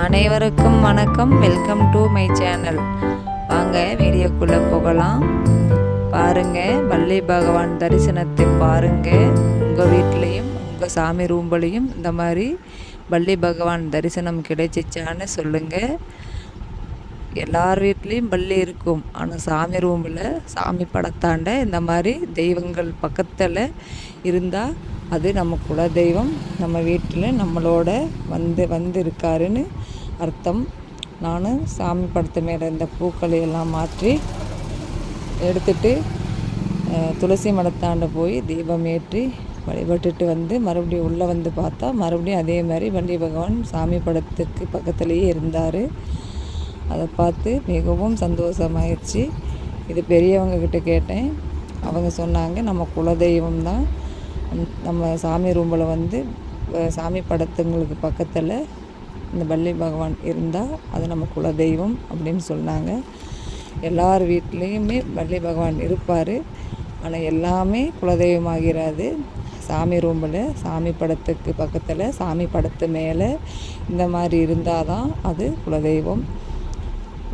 அனைவருக்கும் வணக்கம். Welcome to my channel. வாங்க வீடியோக்குள்ளே போகலாம். பாருங்க, வள்ளி பகவான் தரிசனத்தை பாருங்க. உங்கள் வீட்லேயும் உங்கள் சாமி ரூம்பலையும் இந்த மாதிரி வள்ளி பகவான் தரிசனம் கிடைச்சிச்சான்னு சொல்லுங்கள். எல்லார் வீட்லேயும் பள்ளி இருக்கும், ஆனால் சாமி ரூமில் சாமி படத்தாண்ட இந்த மாதிரி தெய்வங்கள் பக்கத்தில் இருந்தால் அது நம்ம குலதெய்வம், நம்ம வீட்டில் நம்மளோட வந்து இருக்காருன்னு அர்த்தம். நான் சாமி படத்து மேலே இந்த பூக்களை எல்லாம் மாற்றி எடுத்துட்டு துளசி மடத்தாண்ட போய் தீபம் ஏற்றி வழிபட்டுட்டு வந்து மறுபடியும் உள்ளே வந்து பார்த்தா மறுபடியும் அதே மாதிரி வள்ளி பகவான் சாமி படத்துக்கு பக்கத்துலேயே இருந்தார். அதை பார்த்து மிகவும் சந்தோஷமாயிடுச்சு. இது பெரியவங்கக்கிட்ட கேட்டேன். அவங்க சொன்னாங்க, நம்ம குலதெய்வம் தான், நம்ம சாமி ரூமில் வந்து சாமி படத்துங்களுக்கு பக்கத்தில் இந்த வள்ளி பகவான் இருந்தால் அது நம்ம குலதெய்வம் அப்படின்னு சொன்னாங்க. எல்லார் வீட்லேயுமே வள்ளி பகவான் இருப்பார், ஆனால் எல்லாமே குலதெய்வமாகிறாது. சாமி ரூமில் சாமி படத்துக்கு பக்கத்தில் சாமி படத்து மேலே இந்த மாதிரி இருந்தால் தான் அது குலதெய்வம்.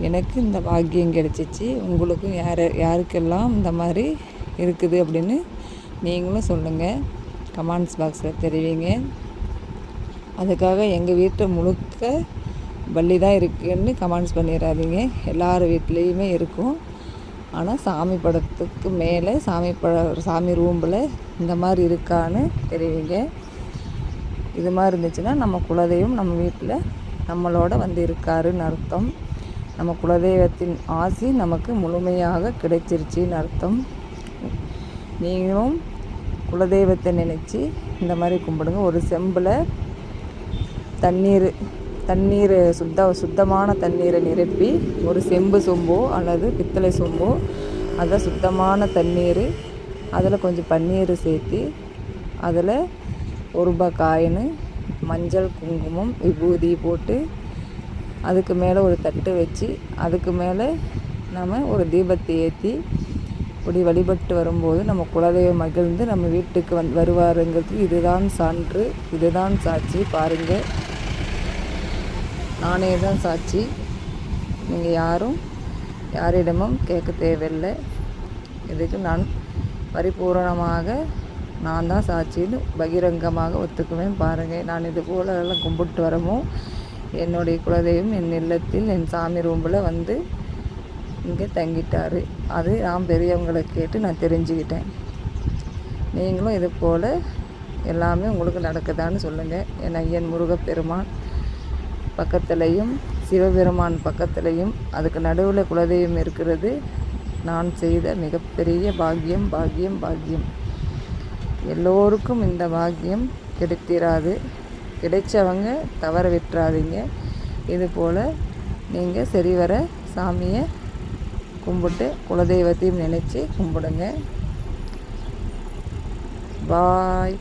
எனக்கு இந்த பாக்கியம் கிடைச்சிச்சு. உங்களுக்கும் யாருக்கெல்லாம் இந்த மாதிரி இருக்குது அப்படின்னு நீங்களும் சொல்லுங்கள், கமெண்ட்ஸ் பாக்ஸில் தெரிவிங்க. அதுக்காக எங்கள் வீட்டை முழுக்க வள்ளி தான் இருக்குதுன்னு கமெண்ட்ஸ் பண்ணிடாதீங்க. எல்லார் வீட்லேயுமே இருக்கும், ஆனால் சாமி படத்துக்கு மேலே சாமி ரூமில் இந்த மாதிரி இருக்கான்னு தெரிவிங்க. இது மாதிரி இருந்துச்சுன்னா நம்ம குலதெய்வம் நம்ம வீட்டில் நம்மளோட வந்து இருக்காருன்னு அர்த்தம். நம்ம குலதெய்வத்தின் ஆசி நமக்கு முழுமையாக கிடைச்சிருச்சின்னு அர்த்தம். நீங்களும் குலதெய்வத்தை நினச்சி இந்த மாதிரி கும்பிடுங்க. ஒரு செம்பில் தண்ணீர் சுத்தமான தண்ணீரை நிரப்பி, ஒரு செம்பு சொம்போ அல்லது பித்தளை சொம்போ, அதில் சுத்தமான தண்ணீர், அதில் கொஞ்சம் பன்னீர் சேர்த்து, அதில் ₹1 காயின், மஞ்சள், குங்குமம், விபூதி போட்டு, அதுக்கு மேலே ஒரு தட்டு வச்சு, அதுக்கு மேலே நம்ம ஒரு தீபத்தை ஏற்றி இப்படி வழிபட்டு வரும்போது நம்ம குலதெய்வம் மகிழ்ந்து நம்ம வீட்டுக்கு வருவாருங்கிறது இதுதான் சான்று, இதுதான் சாட்சி. பாருங்கள், நானே தான் சாட்சி. நீங்கள் யாரிடமும் கேட்க தேவையில்லை. இதுக்கு நான் பரிபூரணமாக நான் தான் சாட்சின்னு பகிரங்கமாக ஒத்துக்குவேன். பாருங்கள், நான் இது போல் எல்லாம் கும்பிட்டு வரமோ என்னுடைய குலதெய்வம் என் இல்லத்தில் என் சாமி ரூமில் வந்து இங்கே தங்கிட்டார். அது நான் பெரியவங்களை கேட்டு நான் தெரிஞ்சுக்கிட்டேன். நீங்களும் இது போல் எல்லாமே உங்களுக்கு நடக்குதான்னு சொல்லுங்கள். என் ஐயன் முருகப்பெருமான் பக்கத்துலேயும் சிவபெருமான் பக்கத்துலேயும் அதுக்கு நடுவில் குலதெய்வம் இருக்கிறது நான் செய்த மிகப்பெரிய பாக்கியம் பாக்கியம் பாக்கியம். எல்லோருக்கும் இந்த பாக்கியம் கிடைத்திராது. கிடைச்சவங்க தவற விட்டுறாதீங்க. இது போல் நீங்கள் சரிவர சாமியை கும்பிட்டு குலதெய்வத்தையும் நினச்சி கும்பிடுங்க. பாய்.